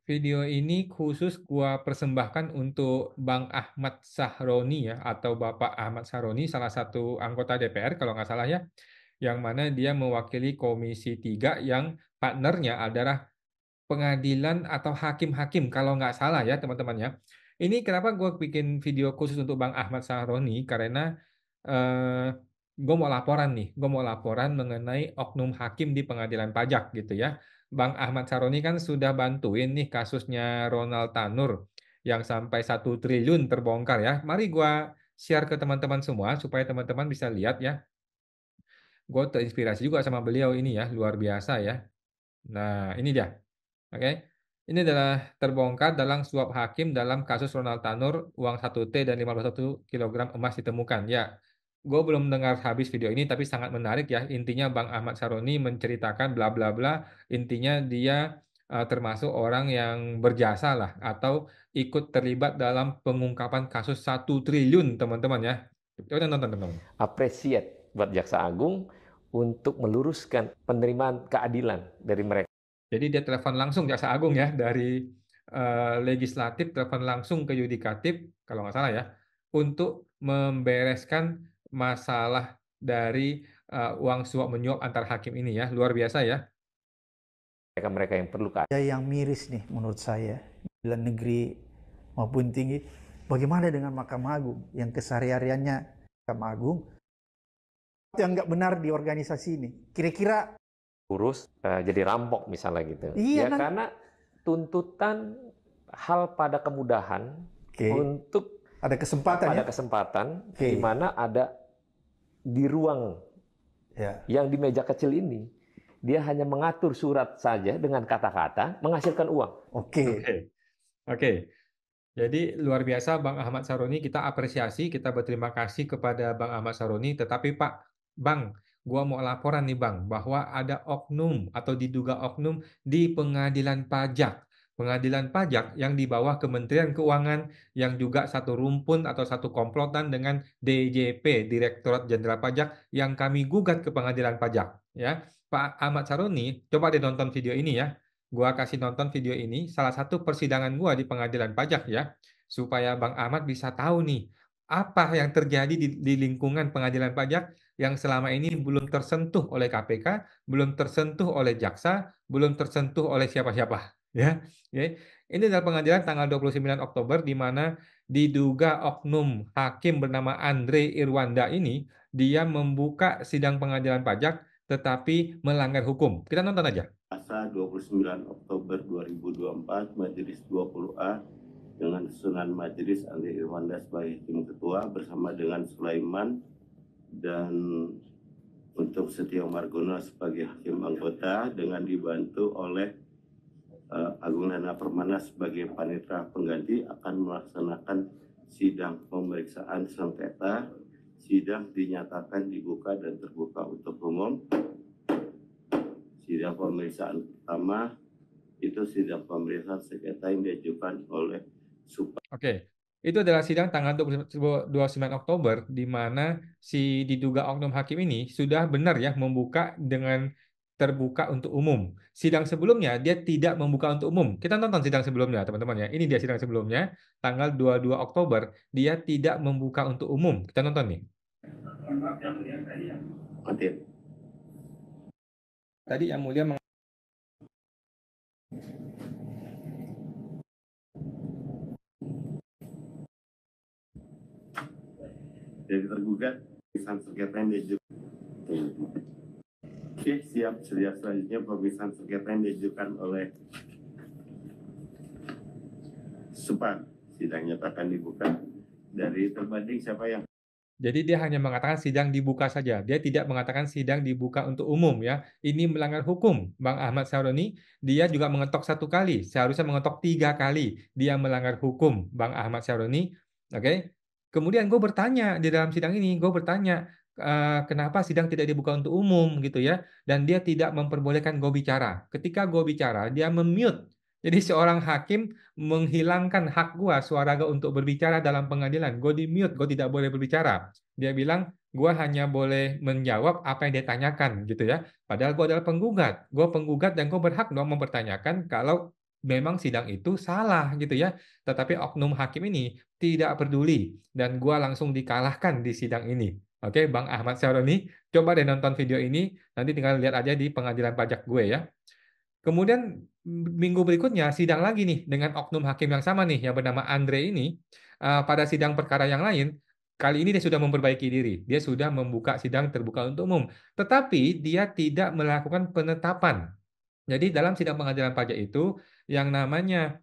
Video ini khusus gua persembahkan untuk Bang Ahmad Sahroni ya, atau Bapak Ahmad Sahroni, salah satu anggota DPR kalau nggak salah ya, yang mana dia mewakili Komisi 3 yang partnernya adalah pengadilan atau hakim-hakim kalau nggak salah ya teman-teman ya. Ini kenapa gue bikin video khusus untuk Bang Ahmad Sahroni, karena gue mau laporan nih, gue mau laporan mengenai oknum hakim di pengadilan pajak gitu ya. Bang Ahmad Sahroni kan sudah bantuin nih kasusnya Ronald Tanur yang sampai 1 triliun terbongkar ya. Mari gua share ke teman-teman semua supaya teman-teman bisa lihat ya. Gue terinspirasi juga sama beliau ini ya, luar biasa ya. Nah, ini dia. Oke. Ini adalah terbongkar dalam suap hakim dalam kasus Ronald Tanur, uang 1T dan 51 kilogram emas ditemukan. Ya, gue belum dengar habis video ini, tapi sangat menarik ya. Intinya Bang Ahmad Saroni menceritakan bla bla bla. Intinya dia termasuk orang yang berjasa lah, atau ikut terlibat dalam pengungkapan kasus 1 triliun, teman-teman ya. Coba nonton, teman-teman. Appreciate buat Jaksa Agung untuk meluruskan penerimaan keadilan dari mereka. Jadi dia telepon langsung Jaksa Agung ya, dari legislatif telepon langsung ke yudikatif kalau nggak salah ya, untuk membereskan masalah dari uang suap menyuap antar hakim ini ya, luar biasa ya. Mereka yang perlu keadilan. Ada yang miris nih menurut saya, pengadilan negeri maupun tinggi. Bagaimana dengan Mahkamah Agung yang kesehariannya Mahkamah Agung yang nggak benar di organisasi ini? Kira-kira Urus jadi rampok misalnya gitu. Iya Ya kan? karena tuntutan hal pada kemudahan untuk ada kesempatan pada ya? kesempatan di mana ada di ruang yang di meja kecil ini dia hanya mengatur surat saja dengan kata-kata menghasilkan uang. Oke. Jadi luar biasa Bang Ahmad Saroni, kita apresiasi, kita berterima kasih kepada Bang Ahmad Saroni. Tetapi Pak, Bang, gua mau laporan nih Bang, bahwa ada oknum atau diduga oknum di pengadilan pajak. Pengadilan pajak yang di bawah Kementerian Keuangan, yang juga satu rumpun atau satu komplotan dengan DJP, Direktorat Jenderal Pajak, yang kami gugat ke pengadilan pajak. Ya, Pak Ahmad Saroni, coba deh nonton video ini ya. Gua kasih nonton video ini, salah satu persidangan gua di pengadilan pajak ya, supaya Bang Ahmad bisa tahu nih, apa yang terjadi di lingkungan pengadilan pajak yang selama ini belum tersentuh oleh KPK, belum tersentuh oleh jaksa, belum tersentuh oleh siapa-siapa. Ya, ya. Ini adalah pengadilan tanggal 29 Oktober, di mana diduga oknum hakim bernama Andre Irwanda ini, dia membuka sidang pengadilan pajak tetapi melanggar hukum. Kita nonton aja. Selasa 29 Oktober 2024, Majelis 20A dengan susunan Majelis Andre Irwanda sebagai hakim ketua bersama dengan Sulaiman dan untuk Setio Margono sebagai hakim anggota dengan dibantu oleh Agung Nana Permana sebagai panitera pengganti akan melaksanakan sidang pemeriksaan sengketa. Sidang dinyatakan dibuka dan terbuka untuk umum. Sidang pemeriksaan pertama itu sidang pemeriksaan sengketa yang diajukan oleh Oke, itu adalah sidang tanggal 29 Oktober, di mana si diduga oknum hakim ini sudah benar ya membuka dengan terbuka untuk umum. Sidang sebelumnya dia tidak membuka untuk umum. Kita nonton sidang sebelumnya teman-teman ya. Ini dia sidang sebelumnya, tanggal 22 Oktober, dia tidak membuka untuk umum. Kita nonton nih. Tadi Yang Mulia dari tergugat pemeriksaan sengketa yang diajukan. Oke, siap. Selanjutnya pemeriksaan sengketa yang diajukan oleh Supan. Sidang nyatakan dibuka. Dari terbanding siapa yang? Jadi dia hanya mengatakan sidang dibuka saja. Dia tidak mengatakan sidang dibuka untuk umum ya. Ini melanggar hukum. Bang Ahmad Saroni, dia juga mengetok 1 kali. Seharusnya mengetok 3 kali. Dia melanggar hukum, Bang Ahmad Saroni. Oke. Kemudian gue bertanya di dalam sidang ini, gue bertanya kenapa sidang tidak dibuka untuk umum gitu ya. Dan dia tidak memperbolehkan gue bicara. Ketika gue bicara, dia memute. Jadi seorang hakim menghilangkan hak gua, suara gua untuk berbicara dalam pengadilan. Gue di mute, gue tidak boleh berbicara. Dia bilang, gua hanya boleh menjawab apa yang dia tanyakan gitu ya. Padahal gua adalah penggugat. Gue penggugat dan gue berhak dong mempertanyakan kalau memang sidang itu salah gitu ya. Tetapi oknum hakim ini tidak peduli dan gua langsung dikalahkan di sidang ini. Oke, Bang Ahmad Syaroni, coba deh nonton video ini, nanti tinggal lihat aja di pengadilan pajak gue ya. Kemudian minggu berikutnya sidang lagi nih dengan oknum hakim yang sama nih yang bernama Andre ini pada sidang perkara yang lain. Kali ini dia sudah memperbaiki diri, dia sudah membuka sidang terbuka untuk umum, tetapi dia tidak melakukan penetapan. Jadi dalam sidang pengadilan pajak itu yang namanya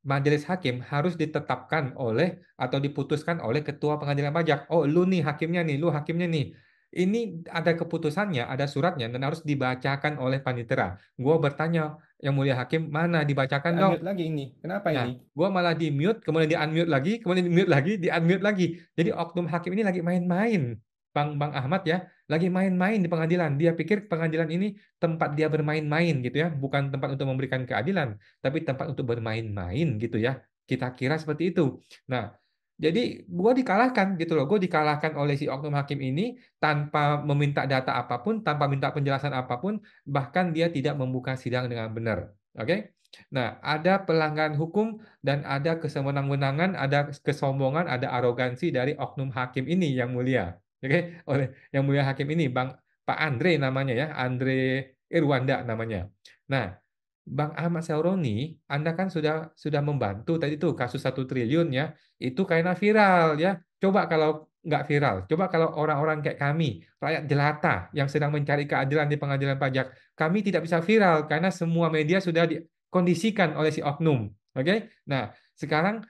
majelis hakim harus ditetapkan oleh atau diputuskan oleh ketua pengadilan pajak. Oh, lu nih hakimnya nih, lu hakimnya nih. Ini ada keputusannya, ada suratnya, dan harus dibacakan oleh panitera. Gua bertanya, yang mulia hakim, mana dibacakan dong? Unmute lagi ini. Kenapa Nah, ini? gua malah di mute, kemudian di unmute lagi, kemudian di mute lagi, di unmute lagi. Jadi oknum hakim ini lagi main-main, Bang Ahmad ya, lagi main-main di pengadilan. Dia pikir pengadilan ini tempat dia bermain-main gitu ya, bukan tempat untuk memberikan keadilan, tapi tempat untuk bermain-main gitu ya. Kita kira seperti itu. Nah, jadi gua dikalahkan gitu loh. Gue dikalahkan oleh si oknum hakim ini tanpa meminta data apapun, tanpa minta penjelasan apapun, bahkan dia tidak membuka sidang dengan benar. Oke? Nah, ada pelanggaran hukum dan ada kesewenang-wenangan, ada kesombongan, ada arogansi dari oknum hakim ini yang mulia. Oke, oleh yang mulia hakim ini, Pak Andre namanya ya, Andre Irwanda namanya. Nah, Bang Ahmad Syaroni, Anda kan sudah membantu tadi tuh kasus 1 triliun ya, itu kayaknya viral ya. Coba kalau nggak viral, coba kalau orang-orang kayak kami, rakyat jelata yang sedang mencari keadilan di pengadilan pajak, kami tidak bisa viral karena semua media sudah kondisikan oleh si oknum. Oke? Nah, sekarang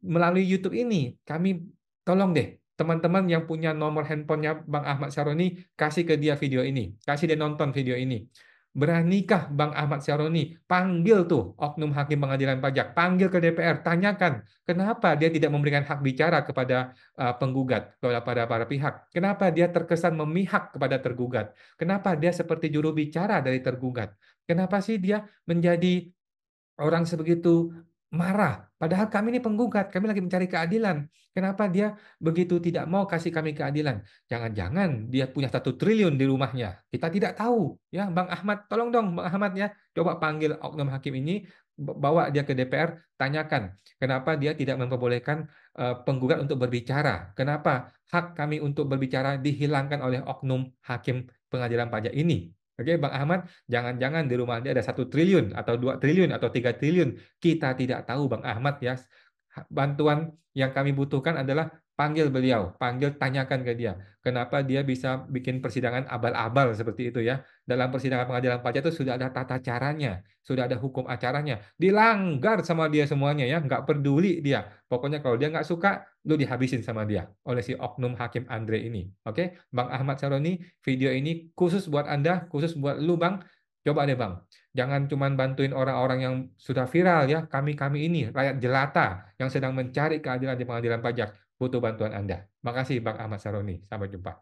melalui YouTube ini kami tolong deh teman-teman yang punya nomor handphonenya Bang Ahmad Syaroni kasih ke dia video ini, kasih dia nonton video ini. Beranikah Bang Ahmad Syaroni panggil tuh oknum hakim pengadilan pajak, panggil ke DPR, tanyakan kenapa dia tidak memberikan hak bicara kepada penggugat, kepada para pihak. Kenapa dia terkesan memihak kepada tergugat? Kenapa dia seperti juru bicara dari tergugat? Kenapa sih dia menjadi orang sebegitu marah? Padahal kami ini penggugat, kami lagi mencari keadilan. Kenapa dia begitu tidak mau kasih kami keadilan? Jangan-jangan dia punya 1 triliun di rumahnya. Kita tidak tahu. Ya, Bang Ahmad, tolong dong Bang Ahmad ya. Coba panggil oknum hakim ini, bawa dia ke DPR, tanyakan kenapa dia tidak memperbolehkan penggugat untuk berbicara. Kenapa hak kami untuk berbicara dihilangkan oleh oknum hakim pengadilan pajak ini? Oke, Bang Ahmad, jangan-jangan di rumah dia ada 1 triliun atau 2 triliun atau 3 triliun. Kita tidak tahu, Bang Ahmad ya. Bantuan yang kami butuhkan adalah panggil beliau, panggil tanyakan ke dia. Kenapa dia bisa bikin persidangan abal-abal seperti itu ya. Dalam persidangan pengadilan pajak itu sudah ada tata caranya, sudah ada hukum acaranya. Dilanggar sama dia semuanya ya, nggak peduli dia. Pokoknya kalau dia nggak suka, lu dihabisin sama dia oleh si oknum hakim Andre ini. Oke, Bang Ahmad Syaroni, video ini khusus buat Anda, khusus buat lu Bang. Coba deh Bang, jangan cuma bantuin orang-orang yang sudah viral ya. Kami-kami ini, rakyat jelata yang sedang mencari keadilan di pengadilan pajak, butuh bantuan Anda. Makasih Bang Ahmad Syaroni. Sampai jumpa.